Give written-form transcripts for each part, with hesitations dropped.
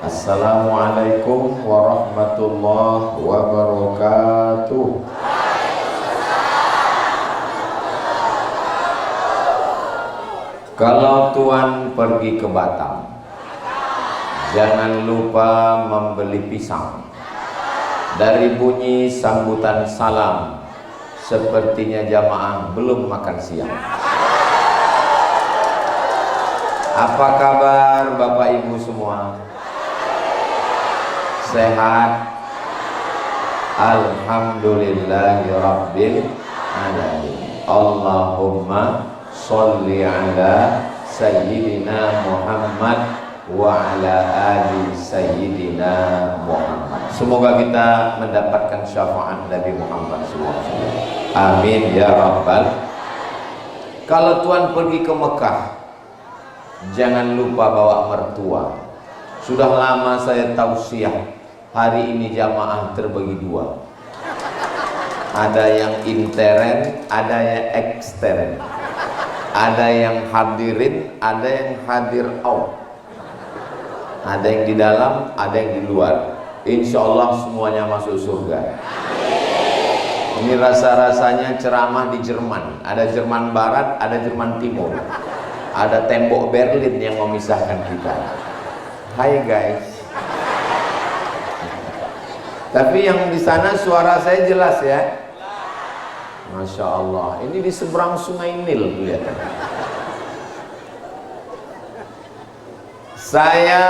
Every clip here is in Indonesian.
Assalamualaikum warahmatullahi wabarakatuh. Kalau Tuan pergi ke Batam, jangan lupa membeli pisang. Dari bunyi sambutan salam, sepertinya jamaah belum makan siang. Apa kabar Bapak Ibu semua? Sehat? Alhamdulillahirabbil alamin. Allahumma sholli ala sayyidina Muhammad wa ala ali sayyidina Muhammad. Semoga kita mendapatkan syafaat Nabi Muhammad SAW. Amin ya rabbal. Kalau Tuan pergi ke Mekah, jangan lupa bawa mertua. Sudah lama saya tausiah, hari ini jamaah terbagi dua. Ada yang intern, ada yang ekstern. Ada yang hadirin, ada yang hadir out. Ada yang di dalam, ada yang di luar. Insya Allah semuanya masuk surga. Ini rasa-rasanya ceramah di Jerman. Ada Jerman Barat, ada Jerman Timur. Ada tembok Berlin yang memisahkan kita. Hai guys. Tapi yang di sana suara saya jelas ya. Masya Allah. Ini di seberang Sungai Nil kelihatan. Saya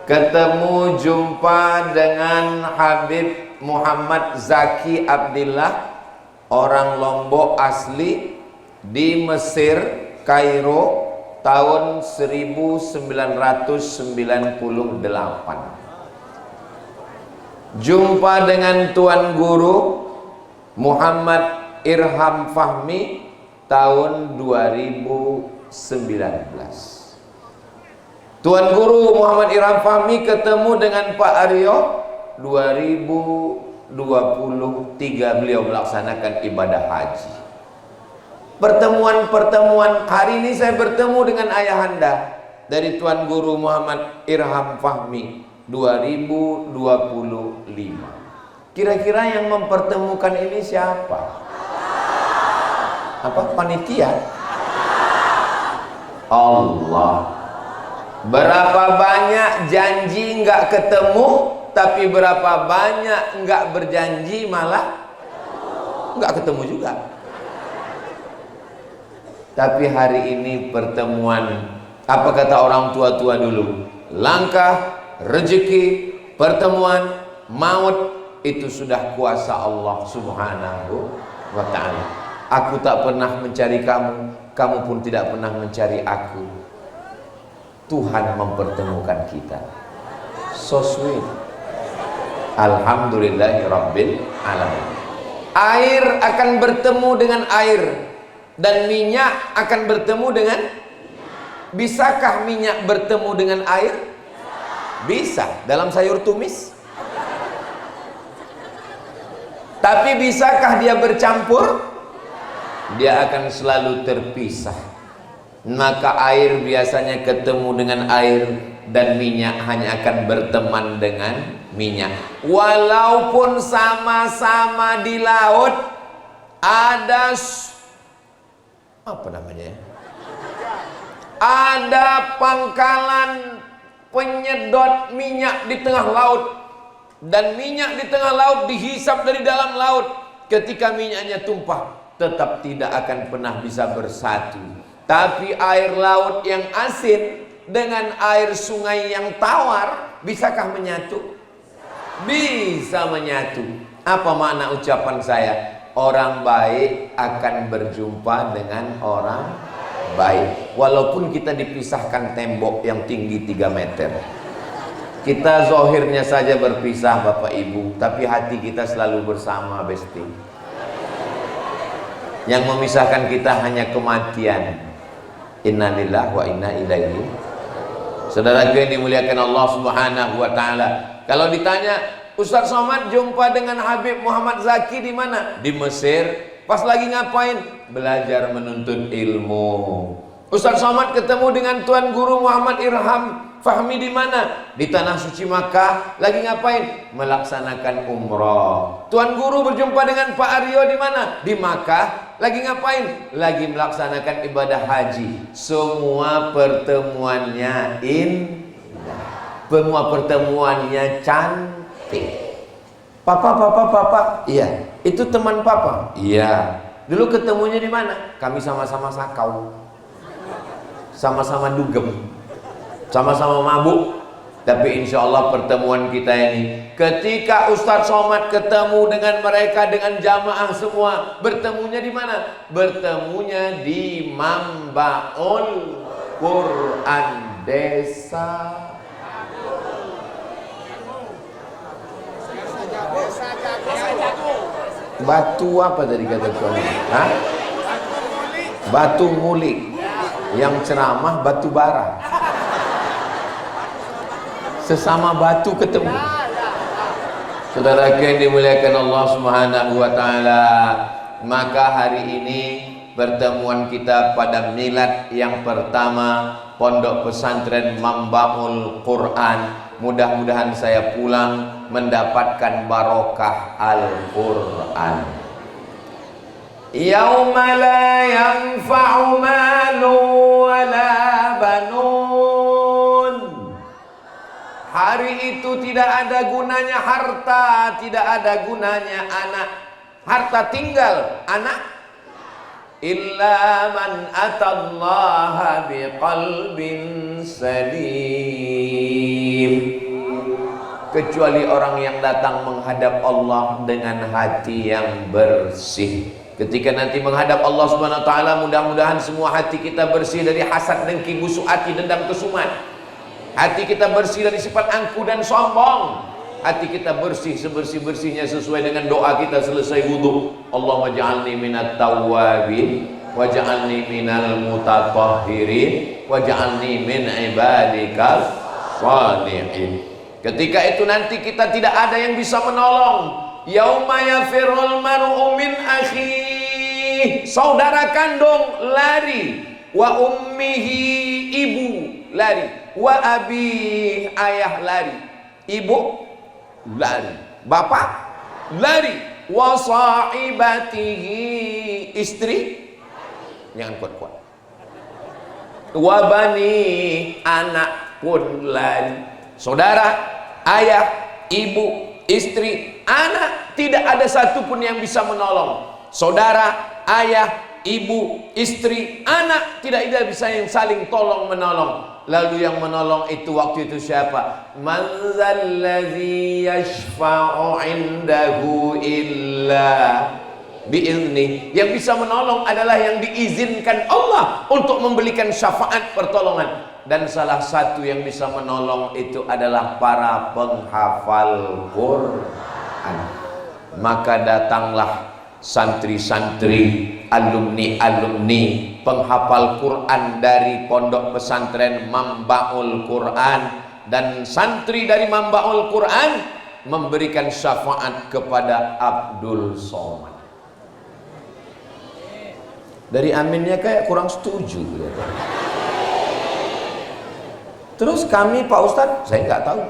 ketemu jumpa dengan Habib Muhammad Zaki Abdillah, orang Lombok asli, di Mesir, Kairo, tahun 1998. Jumpa dengan Tuan Guru Muhammad Irham Fahmi tahun 2019. Tuan Guru Muhammad Irham Fahmi ketemu dengan Pak Aryo 2023, beliau melaksanakan ibadah haji. Pertemuan-pertemuan, hari ini saya bertemu dengan ayahanda dari Tuan Guru Muhammad Irham Fahmi 2025. Kira-kira yang mempertemukan ini siapa? Apa? Panitia? Allah. Berapa banyak janji nggak ketemu, tapi berapa banyak nggak berjanji malah nggak ketemu juga. Tapi hari ini pertemuan, apa kata orang tua-tua dulu? Langkah, rezeki, pertemuan, maut, itu sudah kuasa Allah Subhanahu wa ta'ala. Aku tak pernah mencari kamu, kamu pun tidak pernah mencari aku. Tuhan mempertemukan kita. So sweet. Alhamdulillahirabbil alamin. Air akan bertemu dengan air, dan minyak akan bertemu dengan. Bisakah minyak bertemu dengan air? Bisa, dalam sayur tumis. Tapi bisakah dia bercampur? Dia akan selalu terpisah. Maka air biasanya ketemu dengan air, dan minyak hanya akan berteman dengan minyak. Walaupun sama-sama di laut, ada apa namanya? Ada pangkalan penyedot minyak di tengah laut, dan minyak di tengah laut dihisap dari dalam laut. Ketika minyaknya tumpah, tetap tidak akan pernah bisa bersatu. Tapi air laut yang asin dengan air sungai yang tawar, bisakah menyatu? Bisa menyatu. Apa makna ucapan saya? Orang baik akan berjumpa dengan orang baik. Walaupun kita dipisahkan tembok yang tinggi 3 meter. Kita zohirnya saja berpisah Bapak Ibu, tapi hati kita selalu bersama, Besti. Yang memisahkan kita hanya kematian. Innalillahi wa inna ilaihi. Saudara yang dimuliakan Allah Subhanahu wa ta'ala, kalau ditanya, Ustaz Somad jumpa dengan Habib Muhammad Zaki di mana? Di Mesir. Pas lagi ngapain? Belajar menuntut ilmu. Ustaz Somad ketemu dengan Tuan Guru Muhammad Irham Fahmi di mana? Di Tanah Suci Makkah. Lagi ngapain? Melaksanakan umroh. Tuan Guru berjumpa dengan Pak Aryo di mana? Di Makkah. Lagi ngapain? Lagi melaksanakan ibadah haji. Semua pertemuannya indah. Semua pertemuannya cantik. Papa. Iya. Itu teman papa? Iya. Dulu ketemunya di mana? Kami sama-sama sakau. Sama-sama dugem. Sama-sama mabuk. Tapi insya Allah pertemuan kita ini, ketika Ustadz Somad ketemu dengan mereka, dengan jamaah semua, bertemunya di mana? Bertemunya di Mambaul Quran Desa Batu apa tadi kata tuan? Hah? Batu Mulik. Yang ceramah batu bara. Sesama batu ketemu. Saudara yang dimuliakan Allah Subhanahu wa taala, maka hari ini pertemuan kita pada milad yang pertama Pondok Pesantren Mambaul Quran. Mudah-mudahan saya pulang mendapatkan barokah Al-Quran. Yauma la yanfa'u malu wa la banun. Hari itu tidak ada gunanya harta, tidak ada gunanya anak. Harta tinggal, anak illa man atallaha biqalbin salim. Kecuali orang yang datang menghadap Allah dengan hati yang bersih. Ketika nanti menghadap Allah Subhanahu wa taala, mudah-mudahan semua hati kita bersih dari hasad, dengki, busuk hati, dendam, kesumat. Hati kita bersih dari sifat angku dan sombong. Hati kita bersih sebersih-bersihnya sesuai dengan doa kita selesai wudu. Allahumma ja'alni minat tawwabin waj'alni minal mutatahhirin waj'alni min ibadikal shalihin. Ketika itu nanti kita tidak ada yang bisa menolong. Yauma yafirul mar'u min akhi, saudara kandung lari, wa ummihi, ibu lari, wa abi, ayah lari, ibu lari, bapak lari, wa sahibatihi, istri jangan kuat-kuat, wa bani, anak pun lari. Saudara, ayah, ibu, istri, anak, tidak ada satupun yang bisa menolong. Saudara, ayah, ibu, istri, anak, tidak ada bisa yang saling tolong menolong. Lalu yang menolong itu waktu itu siapa? Man zallazi yashfa'u indahu illa bi'izni. Yang bisa menolong adalah yang diizinkan Allah untuk memberikan syafaat pertolongan. Dan salah satu yang bisa menolong itu adalah para penghafal Quran. Maka datanglah santri-santri, alumni-alumni penghafal Quran dari Pondok Pesantren Mambaul Quran, dan santri dari Mambaul Quran memberikan syafaat kepada Abdul Somad. Dari aminnya kayak kurang setuju ya. Terus kami, Pak Ustadz, saya nggak tahu.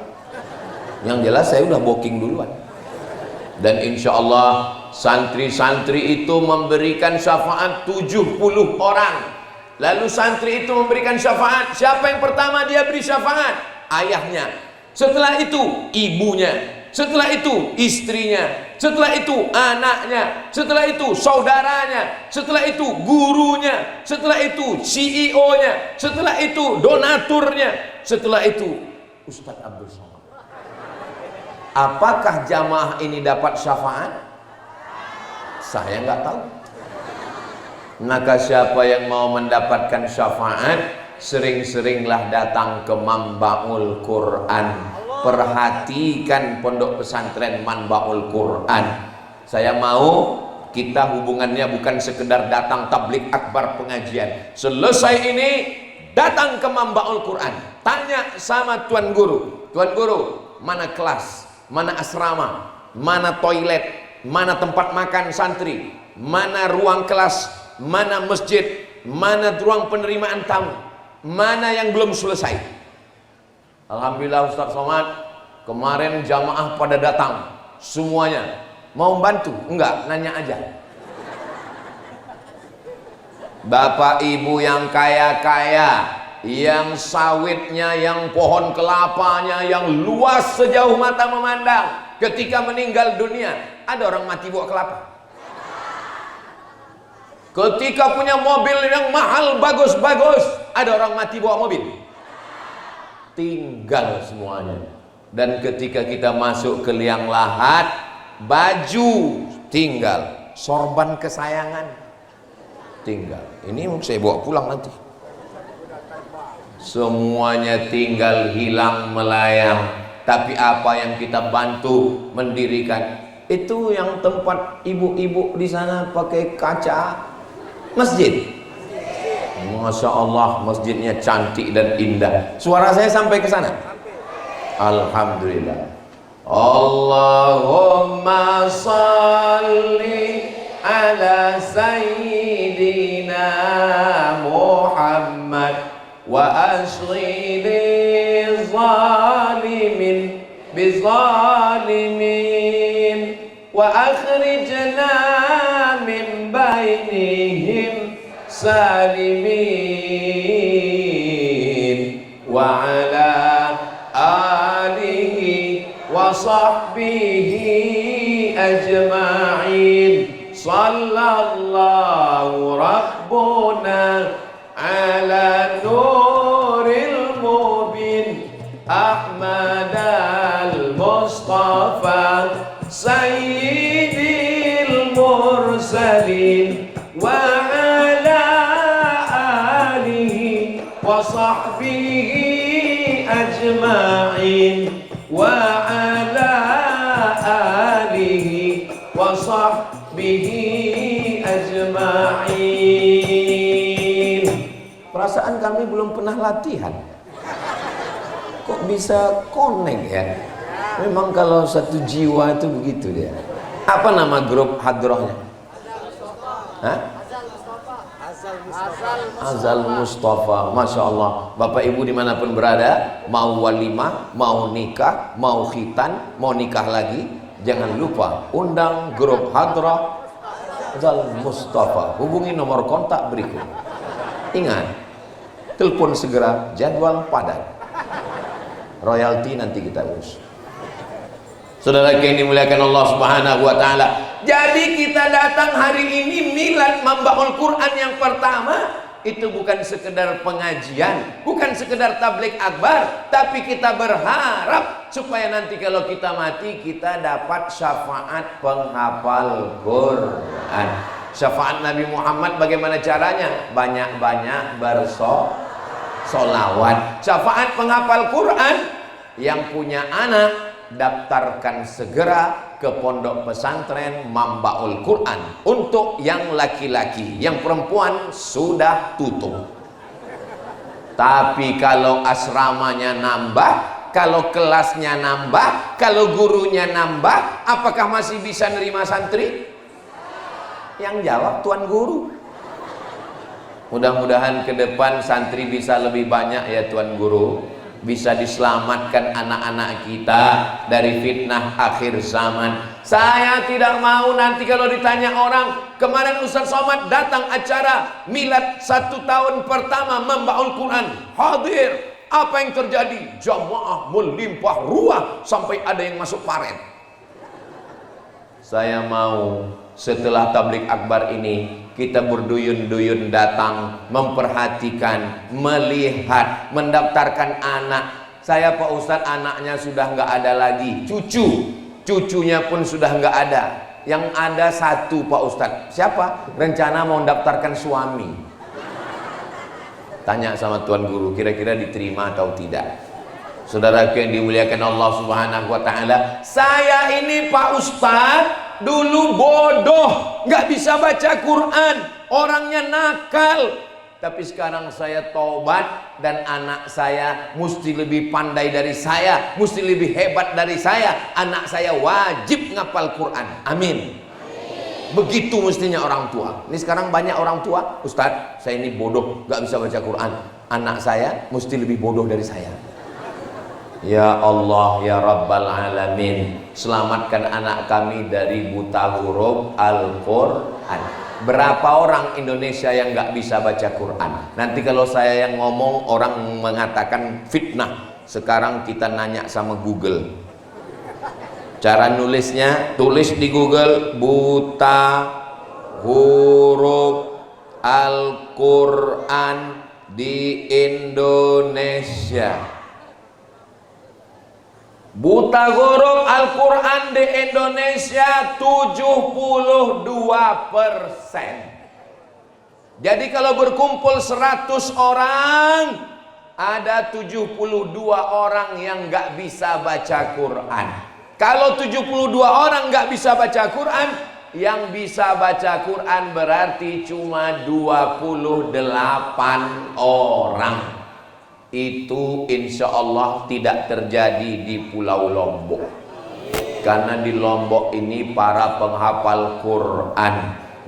Yang jelas saya udah booking duluan. Dan insya Allah santri-santri itu memberikan syafaat 70 orang. Lalu santri itu memberikan syafaat. Siapa yang pertama dia beri syafaat? Ayahnya. Setelah itu ibunya. Setelah itu istrinya. Setelah itu anaknya. Setelah itu saudaranya. Setelah itu gurunya. Setelah itu CEO-nya. Setelah itu donaturnya. Setelah itu Ustadz Abdul Somad. Apakah jamaah ini dapat syafaat? Saya nggak tahu. Maka siapa yang mau mendapatkan syafaat, sering-seringlah datang ke Mambaul Quran. Perhatikan Pondok Pesantren Mambaul Quran. Saya mau kita hubungannya bukan sekedar datang tablik akbar pengajian. Selesai ini datang ke Mambaul Quran. Tanya sama Tuan Guru. Tuan Guru, mana kelas? Mana asrama? Mana toilet? Mana tempat makan santri? Mana ruang kelas? Mana masjid? mana ruang penerimaan tamu, mana yang belum selesai. Alhamdulillah Ustaz Somad, kemarin jamaah pada datang semuanya. Mau bantu? Enggak, nanya aja. Bapak ibu yang kaya-kaya, yang sawitnya, yang pohon kelapanya, yang luas sejauh mata memandang, ketika meninggal dunia, ada orang mati buah kelapa. Ketika punya mobil yang mahal, bagus-bagus, ada orang mati bawa mobil. Tinggal semuanya. Dan ketika kita masuk ke liang lahat, baju tinggal, sorban kesayangan tinggal. Ini mau saya bawa pulang nanti. Semuanya tinggal, hilang, melayang. Tapi apa yang kita bantu mendirikan, itu yang tempat ibu-ibu di sana pakai kaca, masjid. Masya Allah, masjidnya cantik dan indah. Suara saya sampai ke sana? Alhamdulillah. Allahumma salli ala sayyidina Muhammad wa ashghili zalimin bizalimin wa akhrijna min bainihim salimin wa ala alihi wa sahbihi ajma'in. Sallallahu rabbuna ala nuril mubin Ahmad al-Mustafa sayyidil mursalin wa ala alihi wa sahbihi ajma'in wa ala alihi wa sahbihi ajma'in. Perasaan kami belum pernah latihan, kok bisa connect ya. Memang kalau satu jiwa itu begitu dia. Apa nama grup hadrohnya? Hah? Azal Mustafa. Masya Allah. Bapak ibu dimanapun berada, mau walimah, mau nikah, mau khitan, mau nikah lagi, jangan lupa undang grup hadroh Azal Mustafa. Hubungi nomor kontak berikut. Ingat, telepon segera, jadwal padat. Royalti nanti kita urus. Saudara yang dimuliakan Allah Subhanahu wa taala. Jadi kita datang hari ini milad Mambaul Quran yang pertama, itu bukan sekedar pengajian, bukan sekedar tabligh akbar, tapi kita berharap supaya nanti kalau kita mati kita dapat syafaat penghafal Quran. Syafaat Nabi Muhammad bagaimana caranya? Banyak-banyak bersolawat. Syafaat penghafal Quran, yang punya anak daftarkan segera ke pondok pesantren Mambaul Quran. Untuk yang laki-laki, yang perempuan sudah tutup. Tapi kalau asramanya nambah, kalau kelasnya nambah, kalau gurunya nambah, apakah masih bisa nerima santri? Yang jawab tuan guru. Mudah-mudahan ke depan santri bisa lebih banyak ya tuan guru. Bisa diselamatkan anak-anak kita dari fitnah akhir zaman. Saya tidak mau nanti kalau ditanya orang, kemarin Ustaz Somad datang acara milad 1 tahun pertama Mambaul Quran, hadir, apa yang terjadi? Jamaah melimpah ruah sampai ada yang masuk paret. Saya mau setelah tabligh akbar ini kita berduyun-duyun datang, memperhatikan, melihat, mendaftarkan anak. Saya Pak Ustadz, anaknya sudah nggak ada lagi, cucunya pun sudah nggak ada. Yang ada satu Pak Ustadz, siapa? Rencana mau mendaftarkan suami. Tanya sama tuan guru, kira-kira diterima atau tidak? Saudara yang dimuliakan Allah Subhanahu wa taala, saya ini Pak Ustadz dulu bodoh, nggak bisa baca Quran, orangnya nakal. Tapi sekarang saya taubat dan anak saya mesti lebih pandai dari saya, mesti lebih hebat dari saya. Anak saya wajib ngapal Quran. Amin. Begitu mestinya orang tua. Ini sekarang banyak orang tua, Ustadz, saya ini bodoh, gak bisa baca Quran. Anak saya mesti lebih bodoh dari saya. Ya Allah, ya Rabbal Alamin, selamatkan anak kami dari buta huruf Al-Quran. Berapa orang Indonesia yang gak bisa baca Quran? Nanti kalau saya yang ngomong, orang mengatakan fitnah. Sekarang kita nanya sama Google. Cara nulisnya, tulis di Google, buta huruf Al-Quran di Indonesia. Buta huruf Al-Quran di Indonesia 72%. Jadi kalau berkumpul 100 orang, ada 72 orang yang nggak bisa baca Quran. Kalau 72 orang nggak bisa baca Quran, yang bisa baca Quran berarti cuma 28 orang. Itu insya Allah tidak terjadi di Pulau Lombok, karena di Lombok ini para penghafal Quran,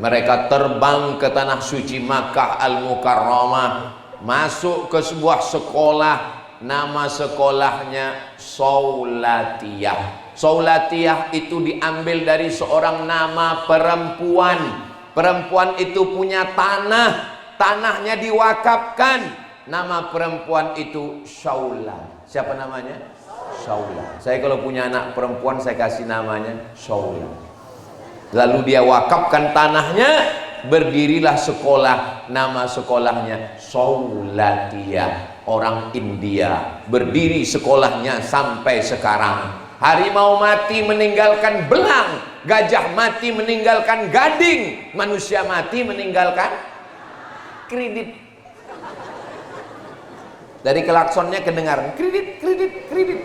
mereka terbang ke tanah suci Makkah Al-Mukarramah, masuk ke sebuah sekolah, nama sekolahnya Saulatiyah. Saulatiyah itu diambil dari seorang nama perempuan. Perempuan itu punya tanah, tanahnya diwakafkan. Nama perempuan itu Saula. Siapa namanya? Saula. Saya kalau punya anak perempuan, saya kasih namanya Saula. Lalu dia wakafkan tanahnya, berdirilah sekolah, nama sekolahnya Saulatiyah. Orang India, berdiri sekolahnya sampai sekarang. Harimau mati meninggalkan belang, gajah mati meninggalkan gading, manusia mati meninggalkan kredit. Dari klaksonnya kedengaran kredit, kredit, kredit.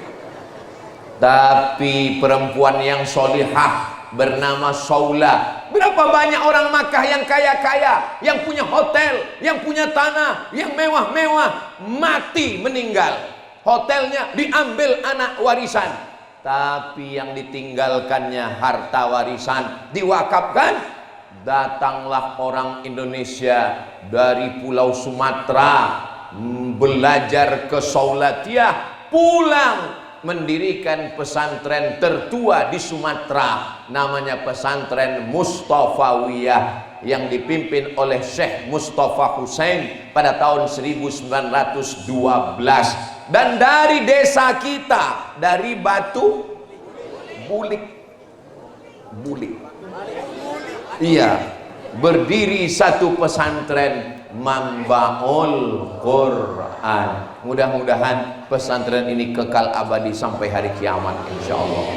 Tapi perempuan yang solihah bernama Saula. Berapa banyak orang Makkah yang kaya-kaya, yang punya hotel, yang punya tanah, yang mewah-mewah, mati meninggal. Hotelnya diambil anak warisan, tapi yang ditinggalkannya harta warisan diwakafkan. Datanglah orang Indonesia dari Pulau Sumatera, belajar ke Saulatiyah, pulang mendirikan pesantren tertua di Sumatera, namanya pesantren Mustafawiyah, yang dipimpin oleh Syekh Mustafa Hussein pada tahun 1912. Dan dari desa kita, dari Batu Bulik, iya, berdiri satu pesantren Mambaul Quran. Mudah-mudahan pesantren ini kekal abadi sampai hari kiamat insya Allah.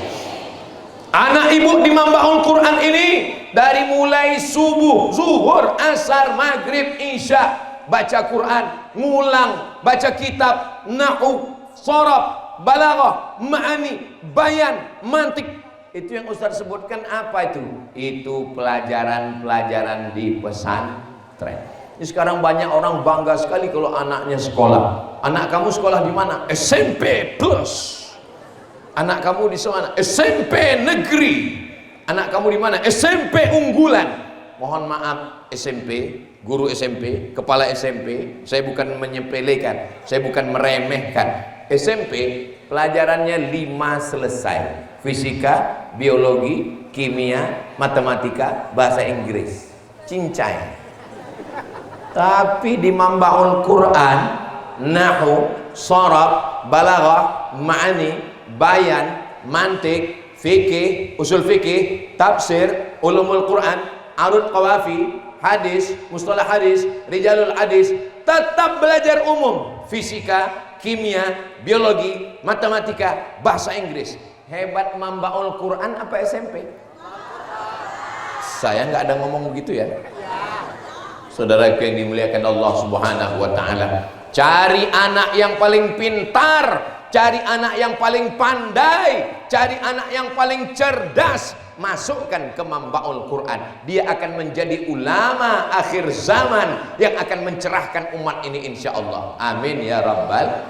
Anak ibu di Mambaul Quran ini dari mulai subuh, zuhur, asar, maghrib, isya baca Quran, ngulang, baca kitab, nahwu, sharaf, balaghah, ma'ani, bayan, mantik. Itu yang Ustaz sebutkan apa itu? Itu pelajaran-pelajaran di pesantren. Ini sekarang banyak orang bangga sekali kalau anaknya sekolah. Anak kamu sekolah di mana? SMP plus. Anak kamu di mana? SMP negeri. Anak kamu di mana? SMP unggulan. Mohon maaf, SMP, guru SMP, kepala SMP, saya bukan menyepelekan, saya bukan meremehkan. SMP pelajarannya 5 selesai. Fisika, biologi, kimia, matematika, bahasa Inggris. Cincai. Tapi di Mambaul Quran, nahwu, sharaf, balaghah, ma'ani, bayan, mantik, fikih, usul fikih, tafsir, ulumul Quran, arud qawafi, hadis, mustalah hadis, rijalul hadis, tetap belajar umum, fisika, kimia, biologi, matematika, bahasa Inggris. Hebat Mambaul Quran apa SMP? Saya nggak ada ngomong begitu ya. Saudara yang dimuliakan Allah Subhanahu wa taala, cari anak yang paling pintar, cari anak yang paling pandai, cari anak yang paling cerdas, masukkan ke Mambaul Quran. Dia akan menjadi ulama akhir zaman yang akan mencerahkan umat ini insyaallah. Amin ya rabbal.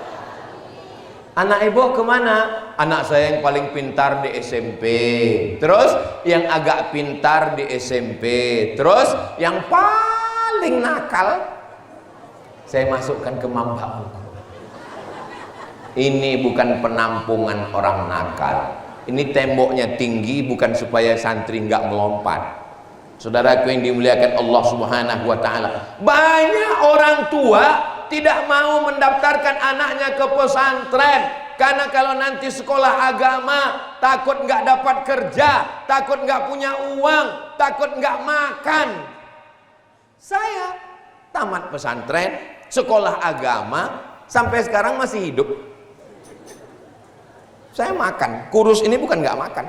Anak ibu kemana? Anak saya yang paling pintar di SMP. Terus yang agak pintar di SMP. Terus yang paling nakal saya masukkan ke Mambaul. Ini bukan penampungan orang nakal. Ini temboknya tinggi bukan supaya santri nggak melompat. Saudaraku yang dimuliakan Allah Subhanahu wa taala. Banyak orang tua tidak mau mendaftarkan anaknya ke pesantren karena kalau nanti sekolah agama takut nggak dapat kerja, takut nggak punya uang, takut nggak makan. Saya tamat pesantren, sekolah agama, sampai sekarang masih hidup. Saya makan, kurus ini bukan nggak makan.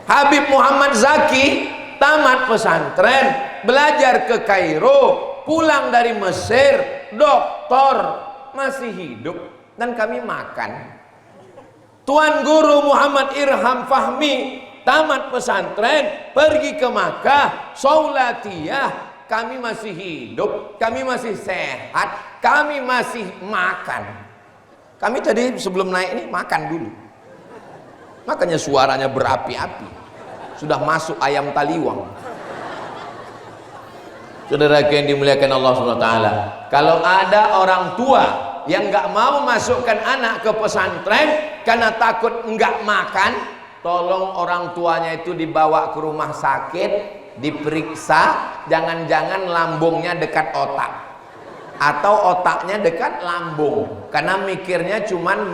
Habib Muhammad Zaki tamat pesantren, belajar ke Kairo, pulang dari Mesir, doktor, masih hidup dan kami makan. Tuan Guru Muhammad Irham Fahmi tamat pesantren, pergi ke Makkah, Saulatiyah, kami masih hidup, kami masih sehat, kami masih makan. Kami tadi sebelum naik ini makan dulu. Makanya suaranya berapi-api. Sudah masuk ayam taliwang. Saudara yang dimuliakan Allah SWT, kalau ada orang tua yang nggak mau masukkan anak ke pesantren karena takut nggak makan, tolong orang tuanya itu dibawa ke rumah sakit, diperiksa, jangan-jangan lambungnya dekat otak atau otaknya dekat lambung, karena mikirnya cuman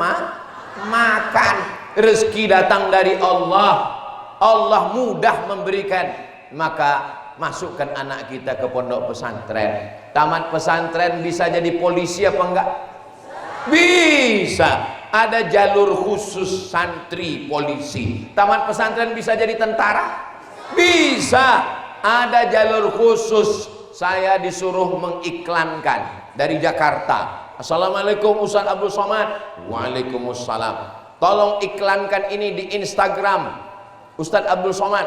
makan. Rezeki datang dari Allah, Allah mudah memberikan. Maka masukkan anak kita ke pondok pesantren. Tamat pesantren bisa jadi polisi apa enggak? Bisa. Ada jalur khusus santri polisi. Tamat pesantren bisa jadi tentara? Bisa. Ada jalur khusus. Saya disuruh mengiklankan dari Jakarta. Assalamualaikum Ustaz Abdul Somad. Waalaikumsalam. Tolong iklankan ini di Instagram Ustaz Abdul Somad.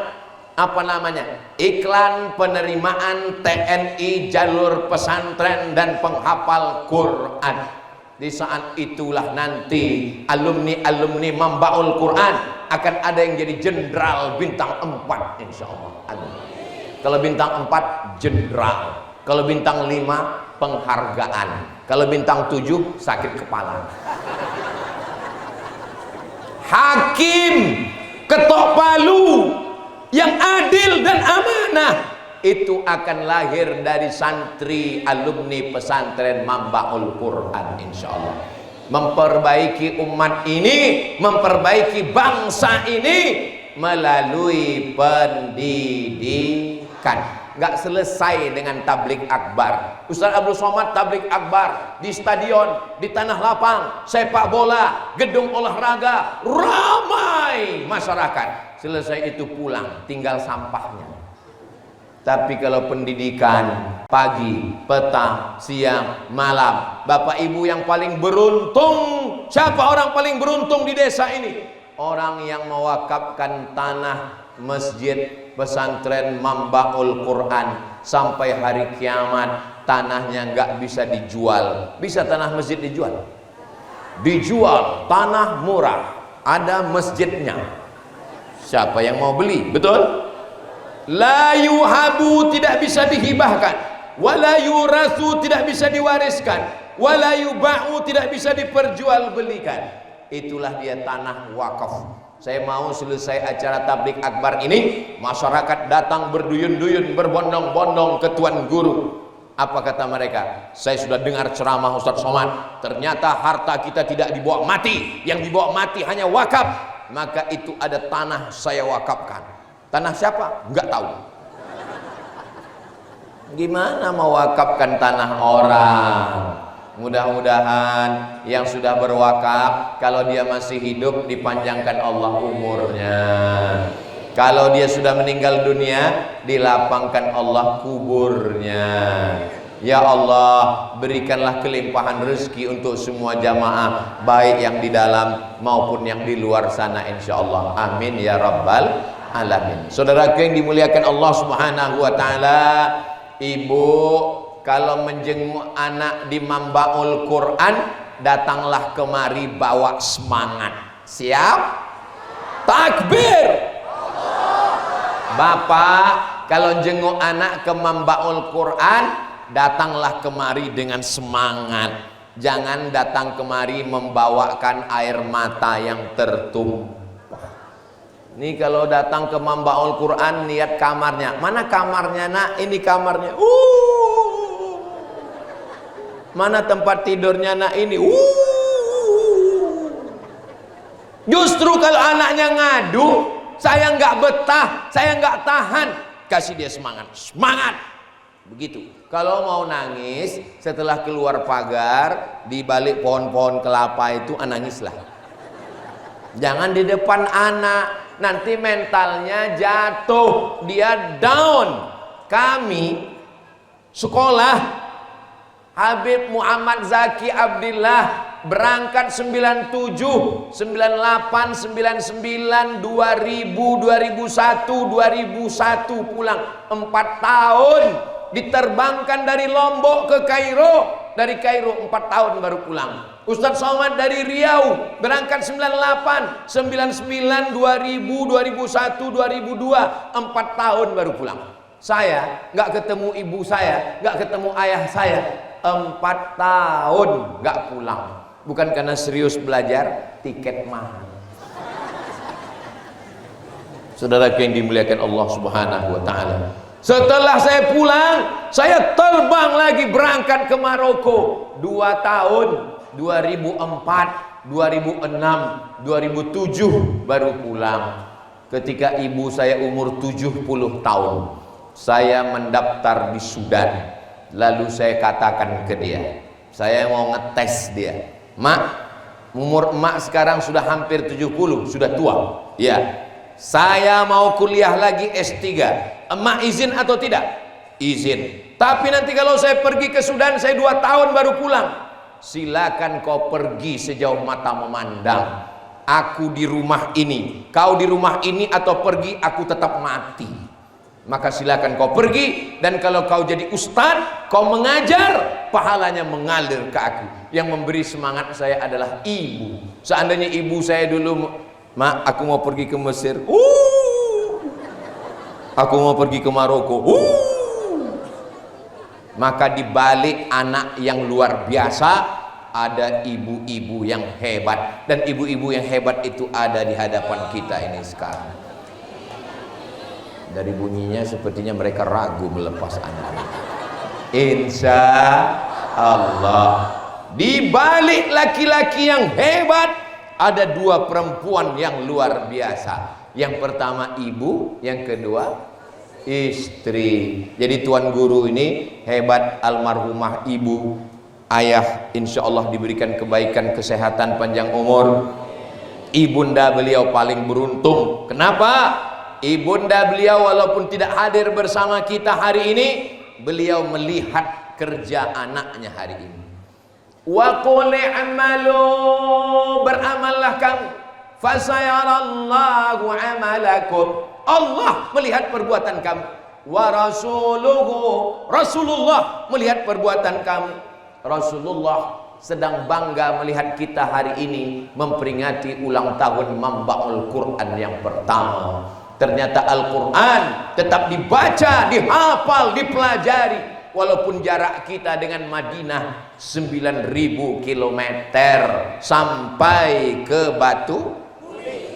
Apa namanya? Iklan penerimaan TNI jalur pesantren dan penghafal Quran. Di saat itulah nanti alumni Mambaul Quran akan ada yang jadi jenderal bintang 4 insyaallah. Kalau bintang 4 jenderal, kalau bintang 5 penghargaan, kalau bintang 7 sakit kepala. Hakim ketok palu yang adil dan amanah itu akan lahir dari santri alumni pesantren Mambaul Quran insyaallah. Memperbaiki umat ini, memperbaiki bangsa ini melalui pendidikan. Nggak selesai dengan tablik akbar. Ustaz Abdul Somad tablik akbar di stadion, di tanah lapang, sepak bola, gedung olahraga, ramai masyarakat. Selesai itu pulang, tinggal sampahnya. Tapi kalau pendidikan pagi, petang, siang, malam, Bapak Ibu yang paling beruntung, siapa orang paling beruntung di desa ini? Orang yang mewakafkan tanah masjid pesantren Mambaul Quran sampai hari kiamat tanahnya nggak bisa dijual. Bisa tanah masjid dijual? Dijual, tanah murah, ada masjidnya. Siapa yang mau beli? Betul? La yuhabu, tidak bisa dihibahkan, wala yurasu, tidak bisa diwariskan, wala yuba'u, tidak bisa diperjualbelikan. Itulah dia tanah wakaf. Saya mau selesai acara tablik akbar ini, masyarakat datang berduyun-duyun, berbondong-bondong ke Tuan Guru. Apa kata mereka? Saya sudah dengar ceramah Ustaz Somad, ternyata harta kita tidak dibawa mati, yang dibawa mati hanya wakaf. Maka itu ada tanah saya wakafkan. Tanah siapa? Enggak tahu. Gimana mau wakafkan tanah orang? Mudah-mudahan yang sudah berwakaf, kalau dia masih hidup dipanjangkan Allah umurnya. Kalau dia sudah meninggal dunia, dilapangkan Allah kuburnya. Ya Allah, berikanlah kelimpahan rezeki untuk semua jamaah, baik yang di dalam maupun yang di luar sana insyaallah. Amin ya rabbal alamin. Saudaraku yang dimuliakan Allah Subhanahu wa taala, ibu kalau menjenguk anak di Mambaul Quran datanglah kemari bawa semangat. Siap? Takbir. Bapak kalau jenguk anak ke Mambaul Quran, datanglah kemari dengan semangat. Jangan datang kemari membawakan air mata yang tertumpah. Nih kalau datang ke Mambaul Quran lihat kamarnya. Mana kamarnya nak? Ini kamarnya. Mana tempat tidurnya nak? Ini. Justru kalau anaknya ngadu, saya nggak betah, saya nggak tahan. Kasih dia semangat, semangat. Begitu. Kalau mau nangis setelah keluar pagar di balik pohon-pohon kelapa itu, nangislah. Jangan di depan anak. Nanti mentalnya jatuh, dia down. Kami sekolah Habib Muhammad Zaki Abdillah berangkat 97, 98, 99, 2000, 2001, 2001 pulang 4 tahun. Diterbangkan dari Lombok ke Kairo, dari Kairo 4 tahun baru pulang. Ustadz Somad dari Riau berangkat 98, 99, 2000, 2001, 2002, 4 tahun baru pulang. Saya nggak ketemu ibu saya, nggak ketemu ayah saya, 4 tahun nggak pulang. Bukan karena serius belajar, tiket mahal. Saudara yang dimuliakan Allah Subhanahu wa taala. Setelah saya pulang, saya terbang lagi berangkat ke Maroko 2 tahun. 2004, 2006, 2007 baru pulang. Ketika ibu saya umur 70 tahun, saya mendaftar di Sudan. Lalu saya katakan ke dia, saya mau ngetes dia. Mak, umur emak sekarang sudah hampir 70, sudah tua. Ya, saya mau kuliah lagi S3. Emak izin atau tidak? Izin. Tapi nanti kalau saya pergi ke Sudan, saya 2 tahun baru pulang. Silakan kau pergi sejauh mata memandang. Aku di rumah ini, kau di rumah ini, atau pergi aku tetap mati. Maka silakan kau pergi. Dan kalau kau jadi ustadz, kau mengajar, pahalanya mengalir ke aku. Yang memberi semangat saya adalah ibu. Seandainya ibu saya dulu, mak aku mau pergi ke Mesir, aku mau pergi ke Maroko, maka dibalik anak yang luar biasa ada ibu-ibu yang hebat. Dan ibu-ibu yang hebat itu ada di hadapan kita ini sekarang. Dari bunyinya sepertinya mereka ragu melepas anak. Insya Allah di balik laki-laki yang hebat ada 2 perempuan yang luar biasa. Yang pertama ibu, yang kedua istri. Jadi Tuan Guru ini hebat, almarhumah ibu, ayah insya Allah diberikan kebaikan, kesehatan, panjang umur. Ibunda beliau paling beruntung. Kenapa? Ibunda beliau walaupun tidak hadir bersama kita hari ini, beliau melihat kerja anaknya hari ini. Wa qul i'malu, beramallah kamu, fasayarallahu amalakum. Allah melihat perbuatan kamu. Wa rasuluhu, Rasulullah melihat perbuatan kamu. Rasulullah sedang bangga melihat kita hari ini memperingati ulang tahun Mambaul Quran yang pertama. Ternyata Al-Quran tetap dibaca, dihafal, dipelajari. Walaupun jarak kita dengan Madinah 9.000 km sampai ke Batu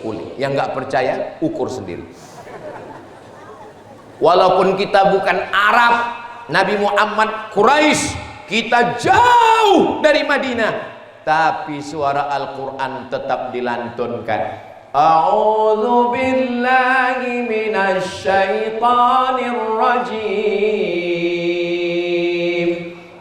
Uli. Yang nggak percaya ukur sendiri. Walaupun kita bukan Arab, Nabi Muhammad Quraisy, kita jauh dari Madinah, tapi suara Al-Quran tetap dilantunkan. A'udzu billahi minasy syaithanir rajim.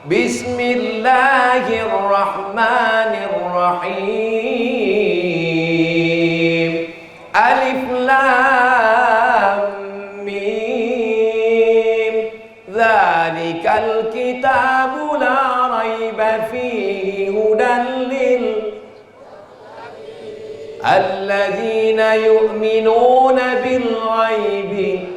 Bismillahirrahmanirrahim. Alif lam mim. Dzalikal kitabu la raiba fihi hudan lil alladzina yu'minuna bil ghaibi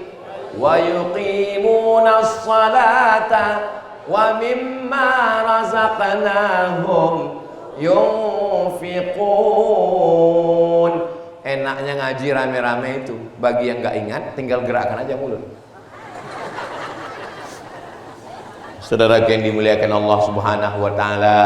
wa yuqimuna as-salata wa mimma razaqnahum yunfiqun. Enaknya ngaji rame-rame itu. Bagi yang nggak ingat, tinggal gerakkan aja mulut. Saudara yang dimuliakan Allah Subhanahu wa taala,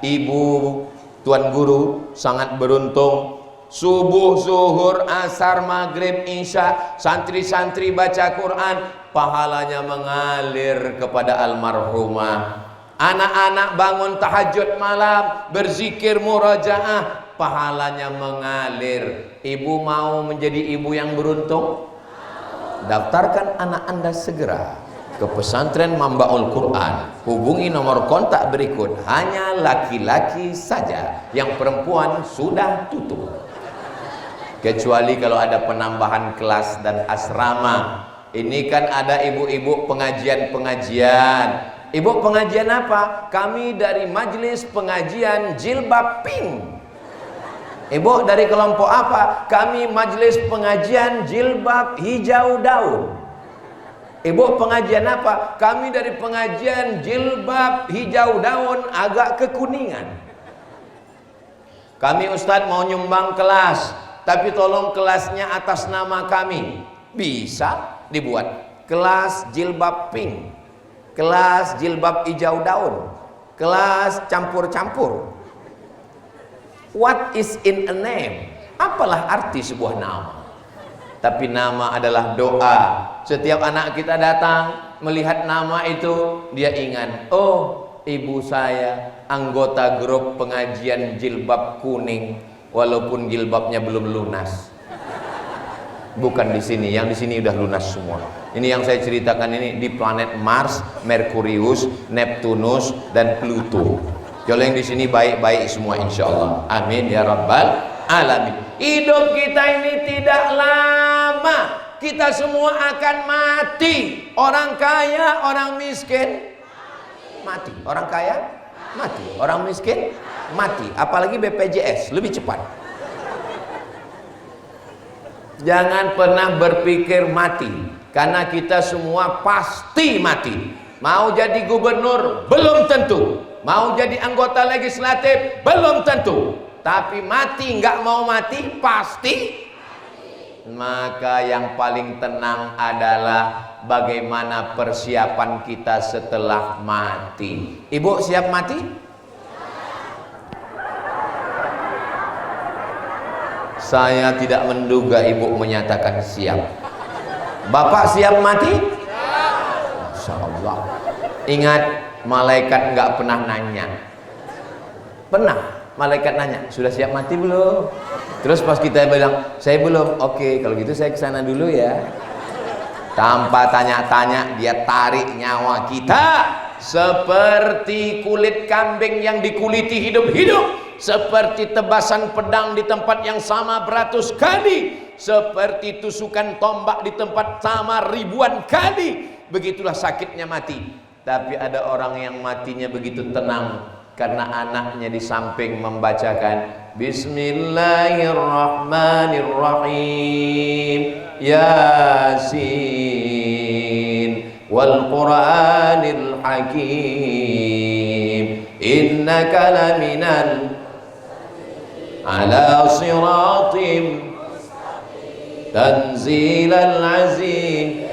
ibu, tuan guru sangat beruntung. Subuh, zuhur, asar, maghrib, isya, santri-santri baca Quran, pahalanya mengalir kepada almarhumah. Anak-anak bangun tahajud malam, berzikir murajaah, pahalanya mengalir. Ibu mau menjadi ibu yang beruntung? Daftarkan anak Anda segera ke pesantren Mambaul Quran. Hubungi nomor kontak berikut. Hanya laki-laki saja, yang perempuan sudah tutup. Kecuali kalau ada penambahan kelas dan asrama. Ini kan ada ibu-ibu pengajian-pengajian. Ibu pengajian apa? Kami dari majelis pengajian jilbab pink. Ibu dari kelompok apa? Kami majelis pengajian jilbab hijau daun. Ibu pengajian apa? Kami dari pengajian jilbab hijau daun agak kekuningan. Kami Ustadz mau nyumbang kelas, tapi tolong kelasnya atas nama kami. Bisa dibuat. Kelas jilbab pink, kelas jilbab hijau daun, kelas campur-campur. What is in a name? Apalah arti sebuah nama? Tapi nama adalah doa. Setiap anak kita datang melihat nama itu, dia ingat, oh ibu saya anggota grup pengajian jilbab kuning, walaupun jilbabnya belum lunas. Bukan di sini, yang di sini udah lunas semua. Ini yang saya ceritakan ini di planet Mars, Merkurius, Neptunus, dan Pluto. Kalau yang di sini baik-baik semua insya Allah. Amin ya rabbal alamin. Hidup kita ini tidak lama. Kita semua akan mati. Orang kaya, orang miskin mati. Orang kaya mati. Orang miskin mati. Apalagi BPJS lebih cepat. Jangan pernah berpikir mati, karena kita semua pasti mati. Mau jadi gubernur belum tentu, mau jadi anggota legislatif belum tentu, tapi mati nggak mau mati pasti. Maka yang paling tenang adalah bagaimana persiapan kita setelah mati. Ibu siap mati? Saya tidak menduga ibu menyatakan siap. Bapak siap mati? Insya Allah. Ingat, malaikat nggak pernah nanya. Pernah malaikat nanya, sudah siap mati belum? Terus pas kita bilang, saya belum. Oke, kalau gitu saya kesana dulu ya. Tanpa tanya-tanya, dia tarik nyawa kita seperti kulit kambing yang dikuliti hidup-hidup, seperti tebasan pedang di tempat yang sama beratus kali, seperti tusukan tombak di tempat sama ribuan kali. Begitulah sakitnya mati. Tapi ada orang yang matinya begitu tenang, karena anaknya di samping membacakan Bismillahirrahmanirrahim, Yasin wal Qur'anil Hakim, innaka laminal ala siratim tanzilal aziz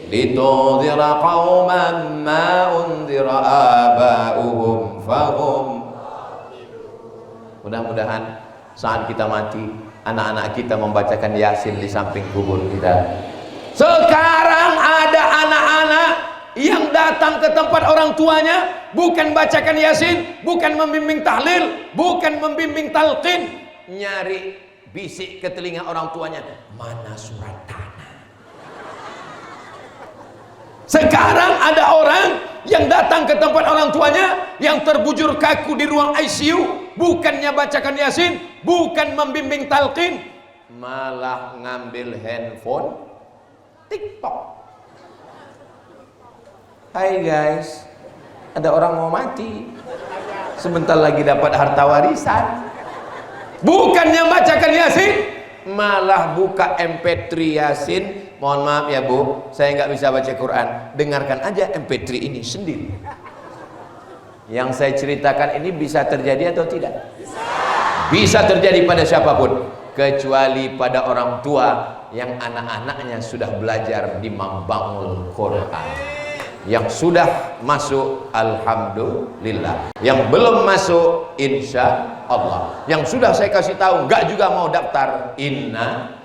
litudhira qauman ma undhira aba'uhum fahum. Mudah-mudahan saat kita mati, anak-anak kita membacakan Yasin di samping kubur kita. Sekarang ada anak-anak yang datang ke tempat orang tuanya, bukan bacakan Yasin, bukan membimbing tahlil, bukan membimbing talqin, nyari bisik ke telinga orang tuanya, mana surat tanah. Sekarang ada orang yang datang ke tempat orang tuanya yang terbujur kaku di ruang ICU, bukannya bacakan Yasin, bukan membimbing talqin, malah ngambil handphone TikTok. Hai guys, ada orang mau mati, sebentar lagi dapat harta warisan. Bukannya bacakan Yasin, malah buka MP3 Yasin. Mohon maaf ya Bu, saya nggak bisa baca Quran. Dengarkan aja MP3 ini sendiri. Yang saya ceritakan ini bisa terjadi atau tidak? Bisa terjadi pada siapapun, kecuali pada orang tua yang anak-anaknya sudah belajar di Mambaul Quran. Yang sudah masuk, alhamdulillah. Yang belum masuk, insya Allah. Yang sudah saya kasih tahu enggak juga mau daftar, inna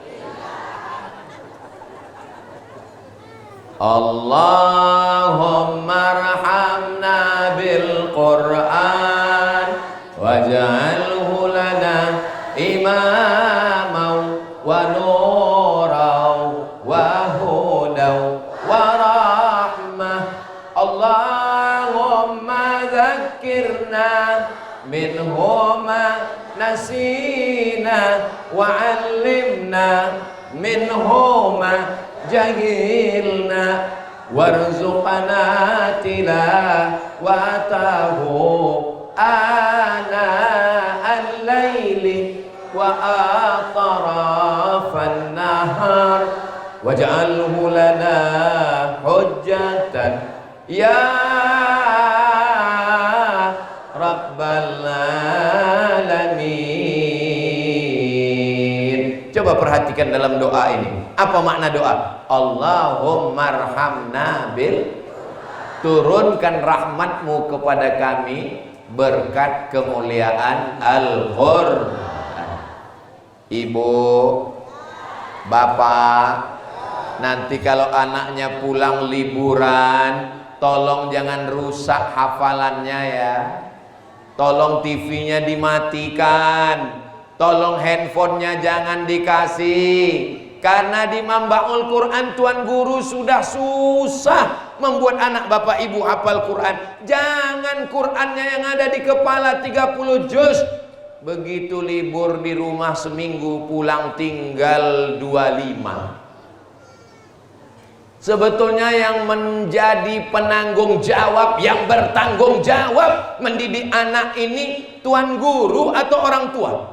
Allahumma arhamna bil Quran waj'alhu lana imaman wa nuran wa hudan wa rahmah. Allahumma dzakkirna minhu ma nasina wa 'allimna minhu ma jahilna warzuqna tilawatahu ana al-laili wa atrafan nahar waj'alhu lana hujjatan ya rabbal alamin. Coba perhatikan dalam doa ini. Apa makna doa? Allahumma arhamna bil, turunkan rahmatmu kepada kami berkat kemuliaan Al-Qur'an. Ibu, bapak, nanti kalau anaknya pulang liburan, tolong jangan rusak hafalannya ya. Tolong TV-nya dimatikan, tolong handphonenya jangan dikasih. Karena di Mambaul Quran Tuan Guru sudah susah membuat anak bapak ibu hafal Quran. Jangan Qurannya yang ada di kepala 30 juz, begitu libur di rumah seminggu pulang tinggal 25. Sebetulnya yang menjadi penanggung jawab, yang bertanggung jawab mendidik anak ini Tuan Guru atau orang tua?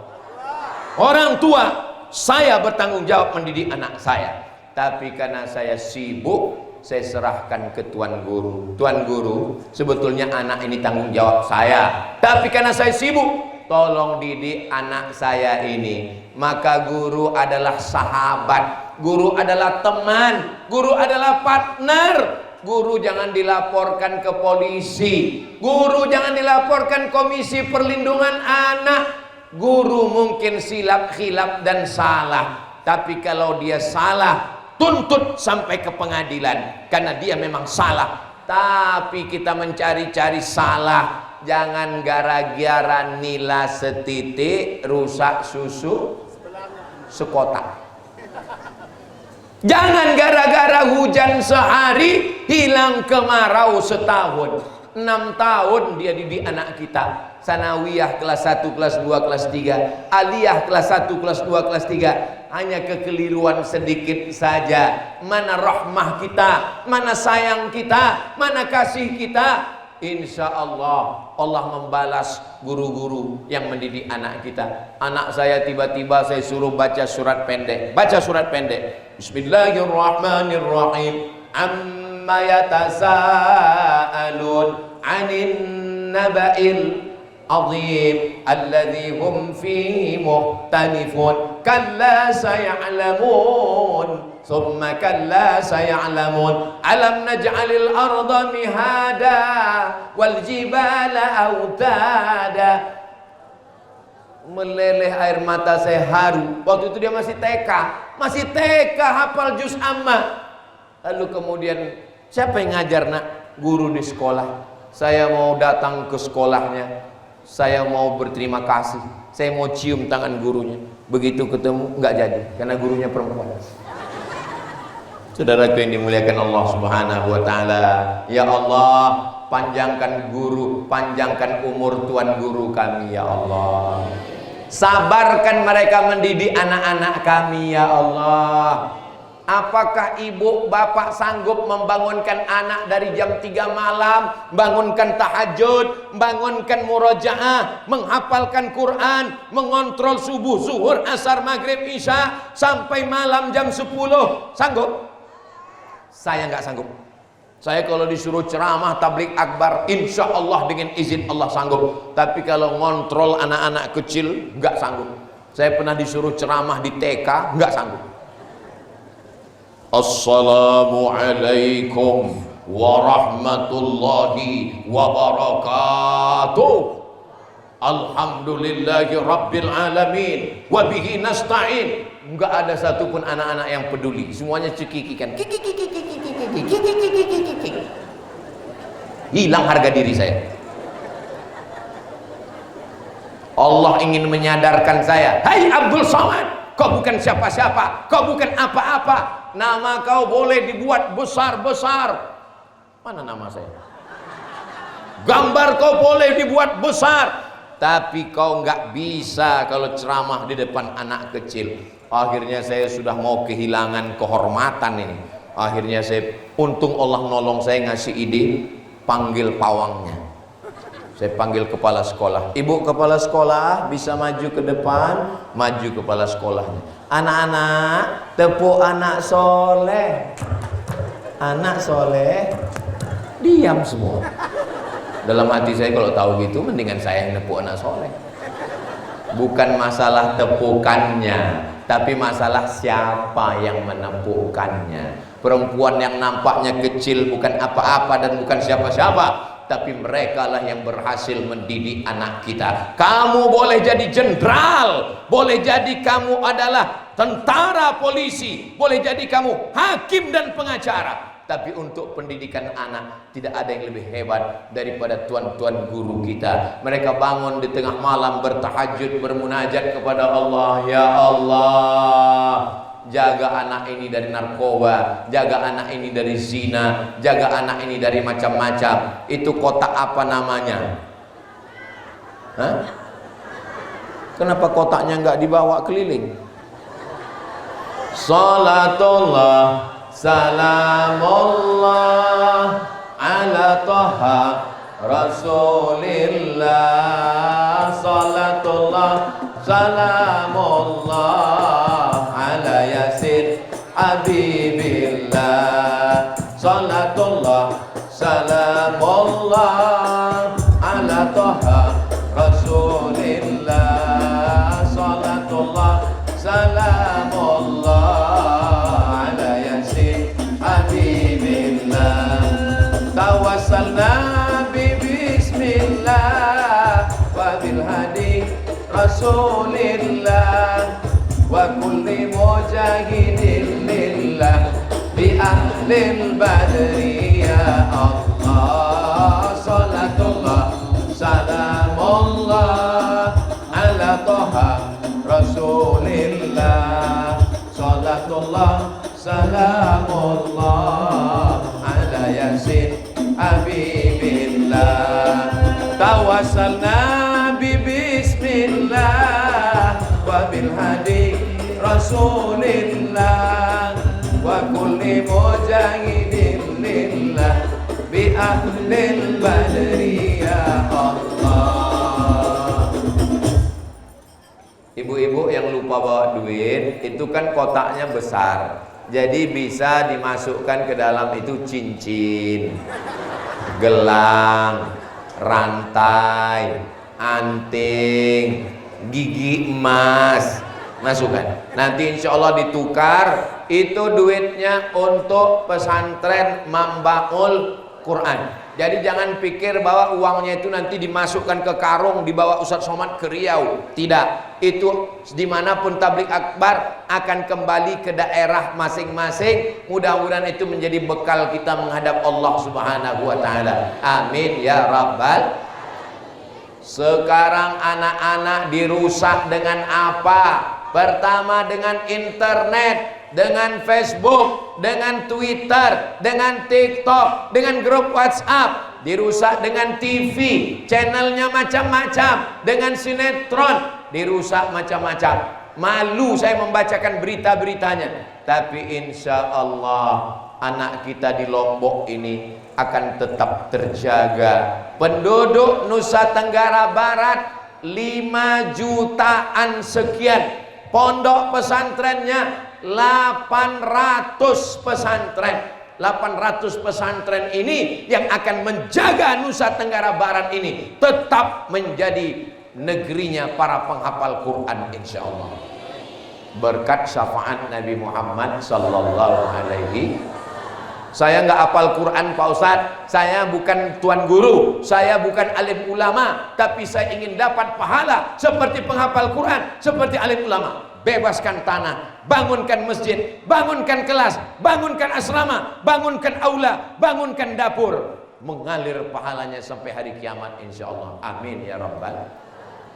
Orang tua. Saya bertanggung jawab mendidik anak saya, tapi karena saya sibuk, saya serahkan ke Tuan Guru. Tuan Guru, sebetulnya anak ini tanggung jawab saya, tapi karena saya sibuk, tolong didik anak saya ini. Maka guru adalah sahabat, guru adalah teman, guru adalah partner. Guru jangan dilaporkan ke polisi, guru jangan dilaporkan Komisi Perlindungan Anak. Guru mungkin silap, khilaf dan salah, tapi kalau dia salah, tuntut sampai ke pengadilan karena dia memang salah. Tapi kita mencari-cari salah, jangan gara-gara nila setitik rusak susu sekotak. Jangan gara-gara hujan sehari hilang kemarau setahun. 6 tahun dia didik anak kita. Sanawiyah kelas 1, kelas 2, kelas 3, aliyah kelas 1, kelas 2, kelas 3. Hanya kekeliruan sedikit saja. Mana rahmah kita, mana sayang kita, mana kasih kita. Insya Allah, Allah membalas guru-guru yang mendidik anak kita. Anak saya tiba-tiba saya suruh baca surat pendek. Baca surat pendek. Bismillahirrahmanirrahim. Amma yatasaalun 'anin naba'il azim alladhi hum fihi mukhtalifun kalla saya'lamun thumma kalla saya'lamun alam naj'alil arda mihada wal jibala autada. Meleleh air mata saya haru. Waktu itu dia masih TK hafal juz amma. Lalu kemudian siapa yang ngajar nak? Guru di sekolah. Saya mau datang ke sekolahnya, saya mau berterima kasih, saya mau cium tangan gurunya. Begitu ketemu nggak jadi karena gurunya perempuan. Saudaraku yang dimuliakan Allah Subhanahu wa taala, ya Allah, panjangkan guru, panjangkan umur Tuan Guru kami ya Allah. Sabarkan mereka mendidik anak-anak kami ya Allah. Apakah ibu bapak sanggup membangunkan anak dari jam 3 malam, bangunkan tahajud, bangunkan murojaah, menghafalkan Quran, mengontrol subuh, zuhur, asar, maghrib, isya sampai malam jam 10? Sanggup? Saya nggak sanggup. Saya kalau disuruh ceramah tablik akbar, insya Allah dengan izin Allah sanggup. Tapi kalau ngontrol anak-anak kecil, nggak sanggup. Saya pernah disuruh ceramah di TK, nggak sanggup. Assalamualaikum warahmatullahi wabarakatuh. Alhamdulillahi rabbil alamin wa bihi nasta'in. Enggak ada satupun anak-anak yang peduli, semuanya cekikikan. Hilang harga diri saya. Allah ingin menyadarkan saya, hai Abdul Somad, kau bukan siapa-siapa, kau bukan apa-apa. Nama kau boleh dibuat besar-besar. Mana nama saya? Gambar kau boleh dibuat besar, tapi kau nggak bisa kalau ceramah di depan anak kecil. Akhirnya saya sudah mau kehilangan kehormatan ini. Akhirnya saya, untung Allah nolong saya, ngasih ide, panggil pawangnya. Saya panggil kepala sekolah. Ibu kepala sekolah bisa maju ke depan. Maju kepala sekolahnya. Anak-anak, tepuk anak soleh. Anak soleh. Diam semua. Dalam hati saya kalau tahu gitu, mendingan saya yang tepuk anak soleh. Bukan masalah tepukannya, tapi masalah siapa yang menepukkannya. Perempuan yang nampaknya kecil bukan apa-apa dan bukan siapa-siapa, tapi mereka lah yang berhasil mendidik anak kita. Kamu boleh jadi jenderal, boleh jadi kamu adalah tentara, polisi, boleh jadi kamu hakim dan pengacara, tapi untuk pendidikan anak tidak ada yang lebih hebat daripada tuan-tuan guru kita. Mereka bangun di tengah malam bertahajud, bermunajat kepada Allah. Ya Allah, jaga anak ini dari narkoba, jaga anak ini dari zina, jaga anak ini dari macam-macam. Itu kotak apa namanya? Hah? Kenapa kotaknya nggak dibawa keliling? Salatullah salamullah ala toha rasulillah. Salatullah salamullah ala yasin habibillah. Salatullah salamullah ala toha rasulillah. Salatullah salamullah tawassalna bi bismillah wa bil hadi rasulillah wa kulli mujahidin lillah bi ahlil badri. Ya Allah, salatullah salamullah ala toha rasulillah. Salatullah salamullah ala yasin habibillah. Tawassalna bi bismillah wa bil hadi rasulillah wa kulli mujahidin lillah bi ahlil badri. Ya Allah. Ibu-ibu yang lupa bawa duit, itu kan kotaknya besar, jadi bisa dimasukkan ke dalam itu cincin, gelang, rantai, anting, gigi emas, masukkan. Nanti insya Allah ditukar, itu duitnya untuk pesantren Mambaul Quran. Jadi jangan pikir bahwa uangnya itu nanti dimasukkan ke karung, dibawa Ustadz Somad ke Riau. Tidak, itu dimanapun tablik akbar akan kembali ke daerah masing-masing. Mudah-mudahan itu menjadi bekal kita menghadap Allah Subhanahu wa ta'ala. Amin ya Rabbal. Sekarang anak-anak dirusak dengan apa? Pertama dengan internet, dengan Facebook, dengan Twitter, dengan TikTok, dengan grup WhatsApp. Dirusak dengan TV, channelnya macam-macam, dengan sinetron, dirusak macam-macam. Malu saya membacakan berita-beritanya. Tapi insya Allah anak kita di Lombok ini akan tetap terjaga. Penduduk Nusa Tenggara Barat 5 jutaan sekian. Pondok pesantrennya 800 pesantren. 800 pesantren ini yang akan menjaga Nusa Tenggara Barat ini tetap menjadi negerinya para penghafal Quran insyaallah. Berkat syafaat Nabi Muhammad sallallahu alaihi. Saya nggak hafal Quran Pak Ustadz, saya bukan tuan guru, saya bukan alim ulama, tapi saya ingin dapat pahala seperti penghafal Quran, seperti alim ulama. Bebaskan tanah, bangunkan masjid, bangunkan kelas, bangunkan asrama, bangunkan aula, bangunkan dapur, mengalir pahalanya sampai hari kiamat insyaallah. Amin ya rabbal.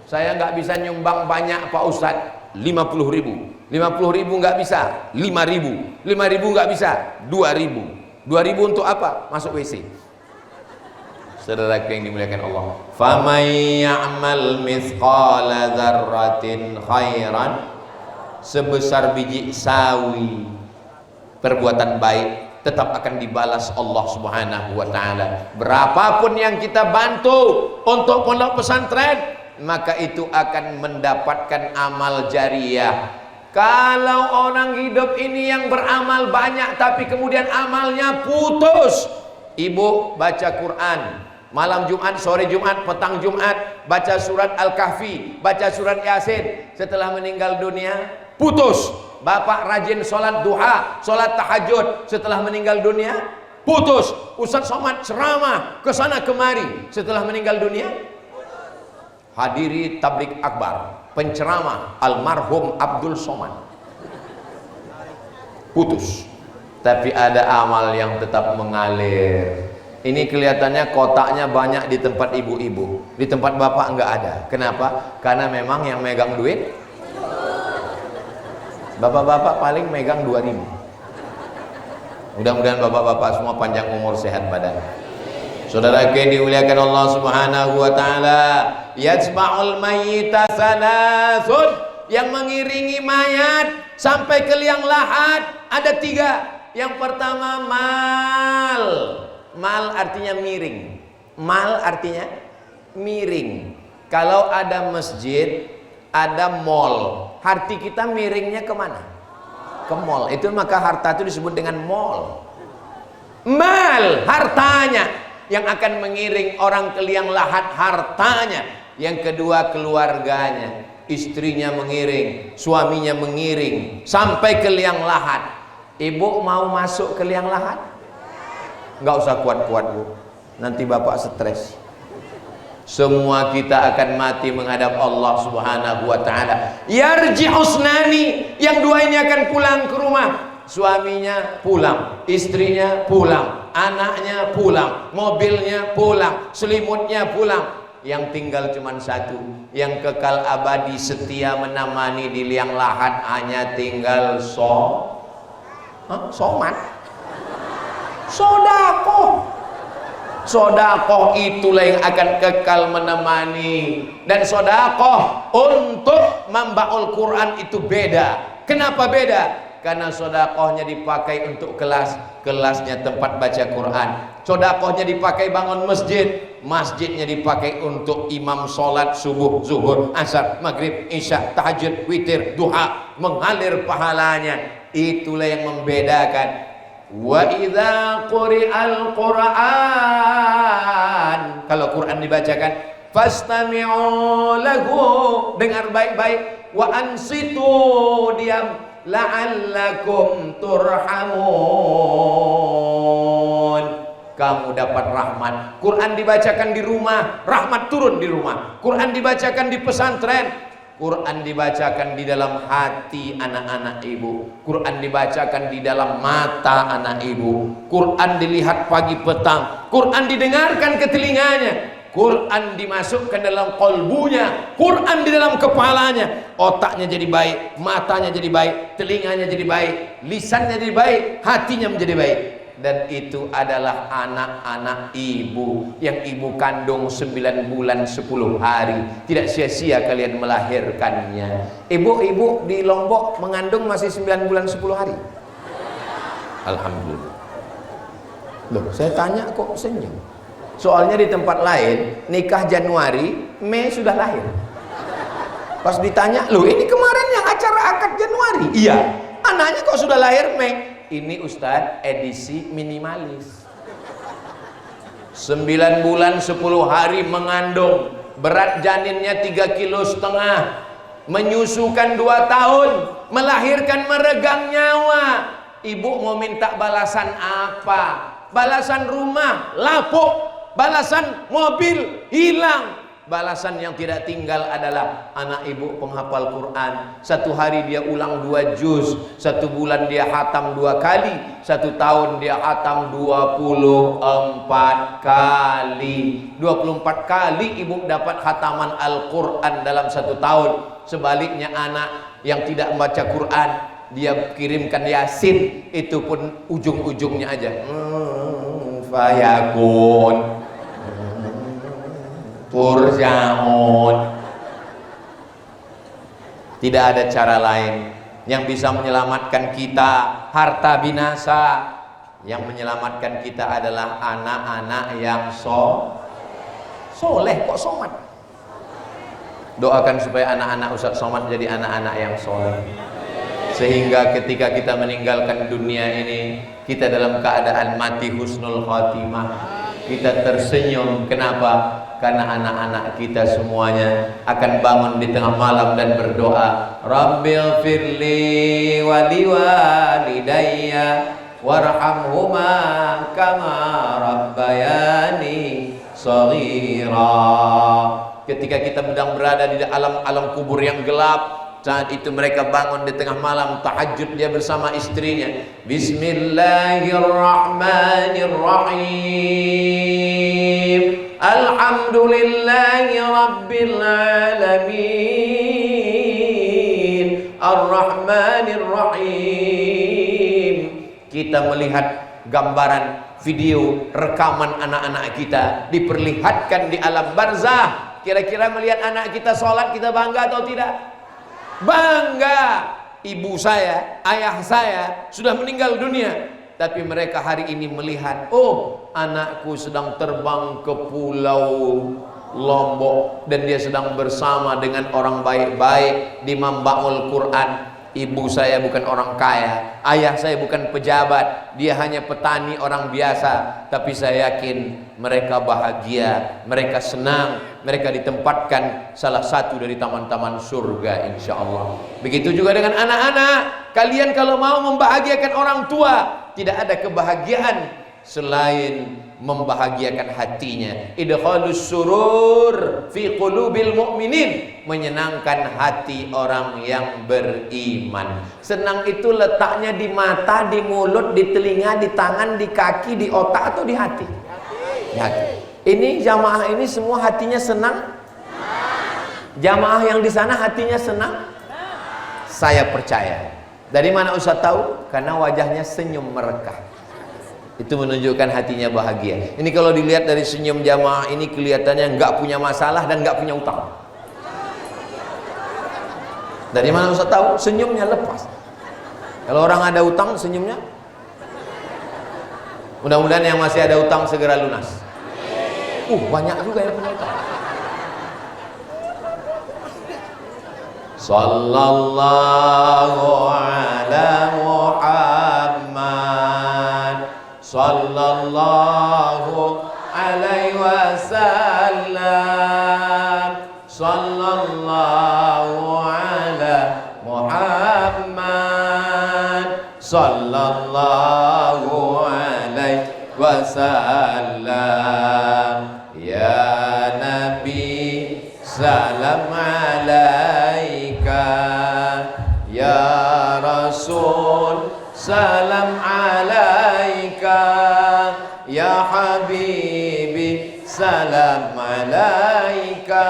Saya nggak bisa nyumbang banyak Pak Ustadz, 50.000 nggak bisa, 5.000 nggak bisa, 2.000 untuk apa? Masuk WC. Saudara yang dimuliakan Allah, famay ya'mal mithqala dzarratin khairan, sebesar biji sawi perbuatan baik tetap akan dibalas Allah Subhanahu wa taala. Berapapun yang kita bantu untuk pondok pesantren, maka itu akan mendapatkan amal jariah. Kalau orang hidup ini yang beramal banyak tapi kemudian amalnya putus, ibu baca Quran malam Jumat, sore Jumat, petang Jumat, baca surat Al-Kahfi, baca surat Yasin, setelah meninggal dunia putus. Bapak rajin sholat duha, sholat tahajud, setelah meninggal dunia putus. Ustadz Somad ceramah kesana kemari, setelah meninggal dunia hadiri tablik akbar, penceramah almarhum Abdul Somad, putus. Tapi ada amal yang tetap mengalir. Ini kelihatannya kotaknya banyak di tempat ibu-ibu, di tempat bapak enggak ada. Kenapa? Karena memang yang megang duit bapak-bapak paling megang 2.000. Mudah-mudahan bapak-bapak semua panjang umur, sehat badan. Saudara yang dimuliakan Allah Subhanahu wa taala, yajma'ul mayyita salasun, yang mengiringi mayat sampai ke liang lahat ada 3. Yang pertama mal. Mal artinya miring. Mal artinya miring. Kalau ada masjid, ada mall, hati kita miringnya kemana? Ke mall. Itu maka harta itu disebut dengan mall. Mal, hartanya yang akan mengiring orang ke liang lahat, hartanya. Yang kedua keluarganya, istrinya mengiring, suaminya mengiring sampai ke liang lahat. Ibu mau masuk ke liang lahat? Nggak usah kuat-kuat bu, nanti bapak stres. Semua kita akan mati menghadap Allah Subhanahu wa taala. Yarji'usnani, yang 2 ini akan pulang ke rumah. Suaminya pulang, istrinya pulang, anaknya pulang, mobilnya pulang, selimutnya pulang. Yang tinggal cuma 1, yang kekal abadi setia menemani di liang lahat hanya tinggal somat, sodako. Sodakoh itulah yang akan kekal menemani. Dan sodakoh untuk membaul Quran itu beda. Kenapa beda? Karena sodakohnya dipakai untuk kelasnya tempat baca Quran. Sodakohnya dipakai bangun masjid, masjidnya dipakai untuk imam sholat subuh, zuhur, asar, maghrib, isya, tahajud, witir, duha, mengalir pahalanya. Itulah yang membedakan. Wa idza quri'al Qur'an, kalau Quran dibacakan, fastami'u lahu, dengar baik-baik, wa ansitu, diam, la'allakum turhamun, kamu dapat rahmat. Quran dibacakan di rumah, rahmat turun di rumah. Quran dibacakan di pesantren, Quran dibacakan di dalam hati anak-anak ibu. Quran dibacakan di dalam mata anak ibu. Quran dilihat pagi petang. Quran didengarkan ke telinganya. Quran dimasukkan dalam kolbunya. Quran di dalam kepalanya. Otaknya jadi baik, matanya jadi baik, telinganya jadi baik, lisannya jadi baik, hatinya menjadi baik. Dan itu adalah anak-anak ibu yang ibu kandung 9 bulan 10 hari. Tidak sia-sia kalian melahirkannya. Ibu-ibu di Lombok mengandung masih 9 bulan 10 hari. Alhamdulillah. Loh, saya tanya kok senyum. Soalnya di tempat lain nikah Januari, Mei sudah lahir. Pas ditanya, loh ini kemarin yang acara akad Januari. Iya, anaknya kok sudah lahir Mei. Ini Ustadz edisi minimalis. 9 bulan 10 hari mengandung, berat janinnya 3,5 kilo, menyusukan 2 tahun, melahirkan meregang nyawa. Ibu mau minta balasan apa? Balasan rumah lapuk, balasan mobil hilang. Balasan yang tidak tinggal adalah anak ibu penghafal Quran. 1 hari dia ulang 2 juz, 1 bulan dia khatam 2 kali, 1 tahun dia khatam 24 kali. 24 kali ibu dapat khataman Al-Quran dalam 1 tahun. Sebaliknya anak yang tidak membaca Quran, dia kirimkan Yasin, itu pun ujung-ujungnya aja fayakun turjaun. Tidak ada cara lain yang bisa menyelamatkan kita. Harta binasa. Yang menyelamatkan kita adalah anak-anak yang soleh. Kok somat? Doakan supaya anak-anak Ustaz Somad jadi anak-anak yang soleh, sehingga ketika kita meninggalkan dunia ini, kita dalam keadaan mati husnul khatimah. Kita tersenyum. Kenapa? Karena anak-anak kita semuanya akan bangun di tengah malam dan berdoa, Rabbil firli wali walidayya warhamhuma kama rabbayani shaghira. Ketika kita sedang berada di alam kubur yang gelap, saat itu mereka bangun di tengah malam tahajud dia bersama istrinya. Bismillahirrahmanirrahim. Alhamdulillahi rabbil alamin. Ar-Rahmanir-Rahim. Kita melihat gambaran, video, rekaman anak-anak kita diperlihatkan di alam barzah. Kira-kira melihat anak kita sholat, kita bangga atau tidak? Bangga. Ibu saya, ayah saya sudah meninggal dunia, tapi mereka hari ini melihat, oh, anakku sedang terbang ke pulau Lombok dan dia sedang bersama dengan orang baik-baik di Mambaul Quran. Ibu saya bukan orang kaya, ayah saya bukan pejabat, dia hanya petani orang biasa, tapi saya yakin mereka bahagia, mereka senang, mereka ditempatkan salah satu dari taman-taman surga insya Allah. Begitu juga dengan anak-anak. Kalian kalau mau membahagiakan orang tua, tidak ada kebahagiaan selain membahagiakan hatinya. Idkhalus surur fi qulubil mu'minin, menyenangkan hati orang yang beriman. Senang itu letaknya di mata, di mulut, di telinga, di tangan, di kaki, di otak, atau di hati? Di hati. Ini jamaah ini semua hatinya senang? Jamaah yang di sana hatinya senang? Saya percaya. Dari mana Ustaz tahu? Karena wajahnya senyum merekah. Itu menunjukkan hatinya bahagia. Ini kalau dilihat dari senyum jamaah ini, kelihatannya nggak punya masalah dan nggak punya utang. Dari mana Ustaz tahu? Senyumnya lepas. Kalau orang ada utang, senyumnya. Mudah-mudahan yang masih ada utang segera lunas. Banyak juga yang punya utang. Sallallahu ala Muhammad, sallallahu alaihi wasallam, sallallahu ala Muhammad, sallallahu alaihi wasallam. Ya Nabi, salam alaika. Ya Rasul, salam alaika. Ya Habibi, salam alaika.